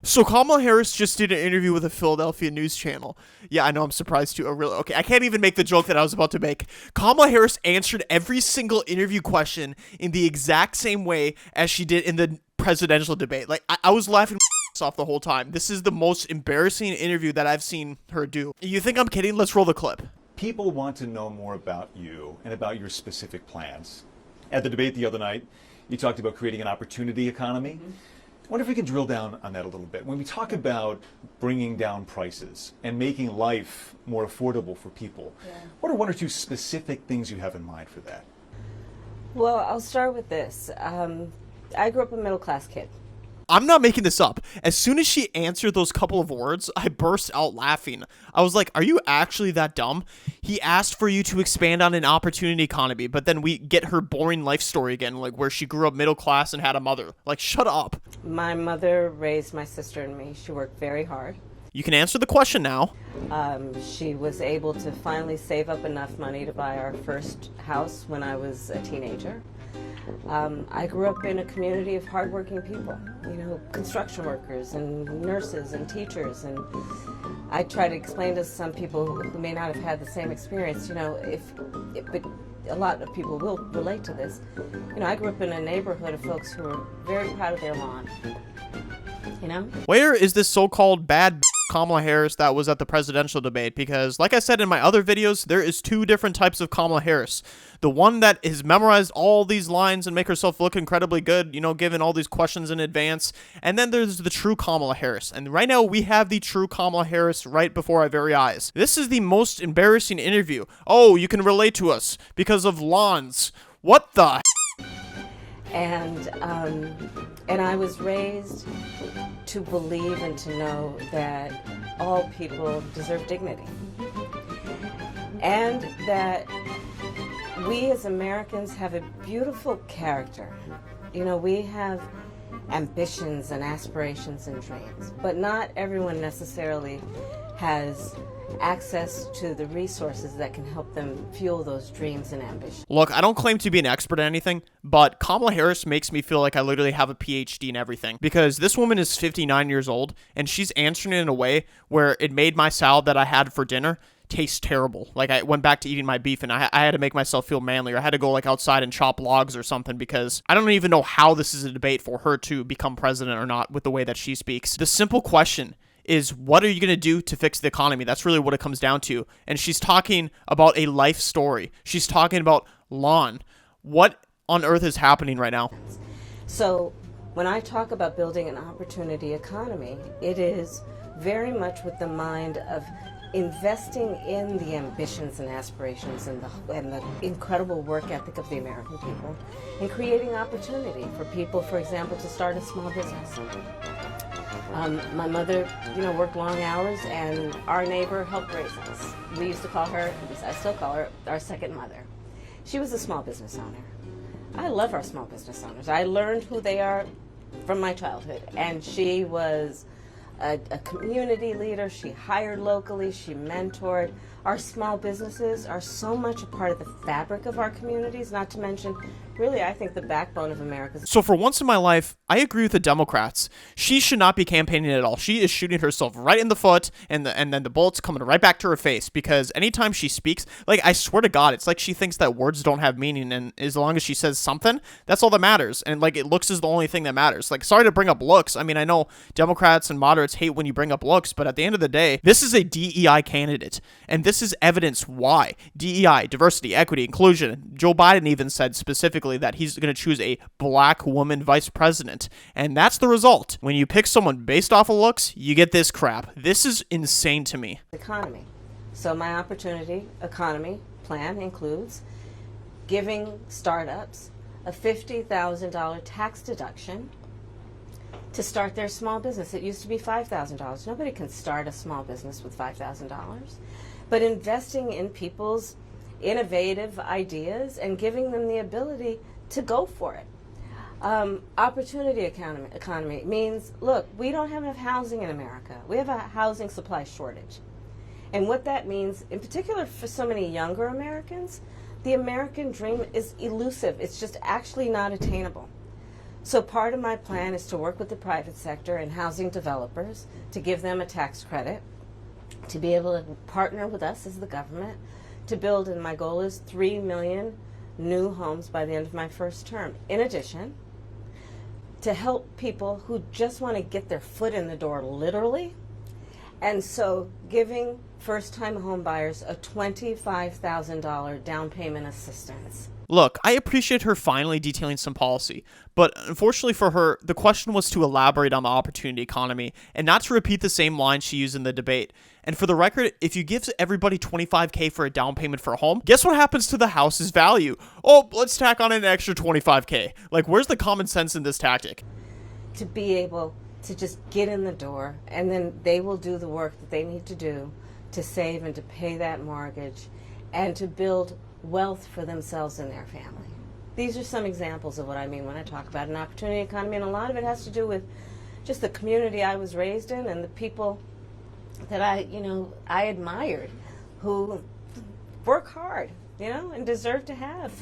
So Kamala Harris just did an interview with a Philadelphia news channel. Yeah, I know, I'm surprised too. Oh, really? Okay, I can't even make the joke that I was about to make. Kamala Harris answered every single interview question in the exact same way as she did in the presidential debate. Like, I was laughing off the whole time. This is the most embarrassing interview that I've seen her do. You think I'm kidding? Let's roll the clip. People want to know more about you and about your specific plans. At the debate the other night, you talked about creating an opportunity economy. I wonder if we can drill down on that a little bit. When we talk about bringing down prices and making life more affordable for people, what are one or two specific things you have in mind for that? Well, I'll start with this. I grew up a middle-class kid. I'm not making this up. As soon as she answered those couple of words, I burst out laughing. I was like, are you actually that dumb? He asked for you to expand on an opportunity economy, but then we get her boring life story again, like where she grew up middle class and had a mother. Like, shut up. My mother raised my sister and me. She worked very hard. You can answer the question now. She was able to finally save up enough money to buy our first house when I was a teenager. I grew up in a community of hardworking people, construction workers and nurses and teachers, and I try to explain to some people who may not have had the same experience, but a lot of people will relate to this. I grew up in a neighborhood of folks who were very proud of their lawn, Where is this so-called bad Kamala Harris that was at the presidential debate? Because like I said in my other videos, there is two different types of Kamala Harris. The one that has memorized all these lines and make herself look incredibly good, given all these questions in advance. And then there's the true Kamala Harris. And right now we have the true Kamala Harris right before our very eyes. This is the most embarrassing interview. Oh, you can relate to us because of lawns. What the And I was raised to believe and to know that all people deserve dignity. And that we as Americans have a beautiful character. We have ambitions and aspirations and dreams, but not everyone necessarily has access to the resources that can help them fuel those dreams and ambitions. Look, I don't claim to be an expert at anything, but Kamala Harris makes me feel like I literally have a PhD in everything, because this woman is 59 years old and she's answering it in a way where it made my salad that I had for dinner taste terrible. Like, I went back to eating my beef and I had to make myself feel manly, or I had to go outside and chop logs or something, because I don't even know how this is a debate for her to become president or not with the way that she speaks. The simple question is, what are you going to do to fix the economy? That's really what it comes down to. And she's talking about a life story. She's talking about lawn. What on earth is happening right now? So when I talk about building an opportunity economy, it is very much with the mind of investing in the ambitions and aspirations and the incredible work ethic of the American people, and creating opportunity for people, for example, to start a small business. My mother, worked long hours, and our neighbor helped raise us. We used to call her, I still call her, our second mother. She was a small business owner. I love our small business owners. I learned who they are from my childhood, and she was a community leader. She hired locally, she mentored. Our small businesses are so much a part of the fabric of our communities, not to mention, really, I think, the backbone of America. So for once in my life, I agree with the Democrats. She should not be campaigning at all. She is shooting herself right in the foot, and then the bullets coming right back to her face, because anytime she speaks, like, I swear to God, it's like she thinks that words don't have meaning, and as long as she says something, that's all that matters. And like, it looks is the only thing that matters. Like, sorry to bring up looks. I mean, I know Democrats and moderates hate when you bring up looks, but at the end of the day, this is a DEI candidate, and this is evidence why. DEI, diversity, equity, inclusion. Joe Biden even said specifically that he's going to choose a black woman vice president, and that's the result. When you pick someone based off of looks, you get this crap. This is insane to me. Economy. So my opportunity economy plan includes giving startups a $50,000 tax deduction to start their small business. It used to be $5,000. Nobody can start a small business with $5,000. But investing in people's innovative ideas and giving them the ability to go for it. Opportunity economy means, look, we don't have enough housing in America. We have a housing supply shortage. And what that means, in particular for so many younger Americans, the American dream is elusive. It's just actually not attainable. So part of my plan is to work with the private sector and housing developers to give them a tax credit, to be able to partner with us as the government to build, and my goal is 3 million new homes by the end of my first term. In addition, to help people who just want to get their foot in the door, literally, and so giving first-time home buyers a $25,000 down payment assistance. Look, I appreciate her finally detailing some policy, but unfortunately for her, the question was to elaborate on the opportunity economy and not to repeat the same line she used in the debate. And for the record, if you give everybody $25K for a down payment for a home, guess what happens to the house's value? Oh, let's tack on an extra $25K. Like, where's the common sense in this tactic? To be able to just get in the door, and then they will do the work that they need to do to save and to pay that mortgage and to build wealth for themselves and their family. These are some examples of what I mean when I talk about an opportunity economy, and a lot of it has to do with just the community I was raised in and the people that I admired, who work hard, and deserve to have,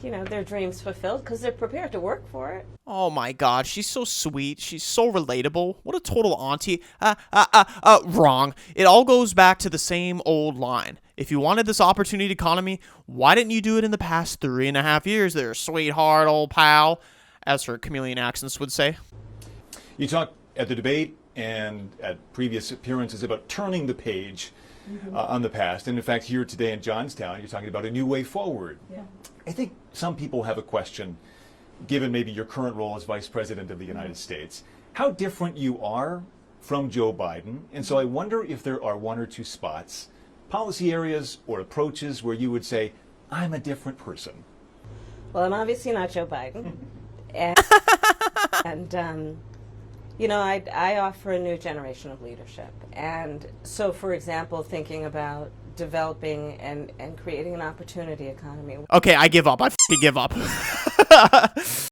their dreams fulfilled because they're prepared to work for it. Oh my god, she's so sweet. She's so relatable. What a total auntie. Wrong. It all goes back to the same old line. If you wanted this opportunity economy, why didn't you do it in the past 3.5 years there, sweetheart, old pal, as her chameleon accents would say? You talked at the debate and at previous appearances about turning the page on the past. And in fact, here today in Johnstown, you're talking about a new way forward. Yeah. I think some people have a question, given maybe your current role as Vice President of the United States, how different you are from Joe Biden. And so I wonder if there are one or two spots, policy areas or approaches where you would say, I'm a different person. Well, I'm obviously not Joe Biden. I offer a new generation of leadership. And so, for example, thinking about developing and creating an opportunity economy. Okay, I give up. I f***ing give up.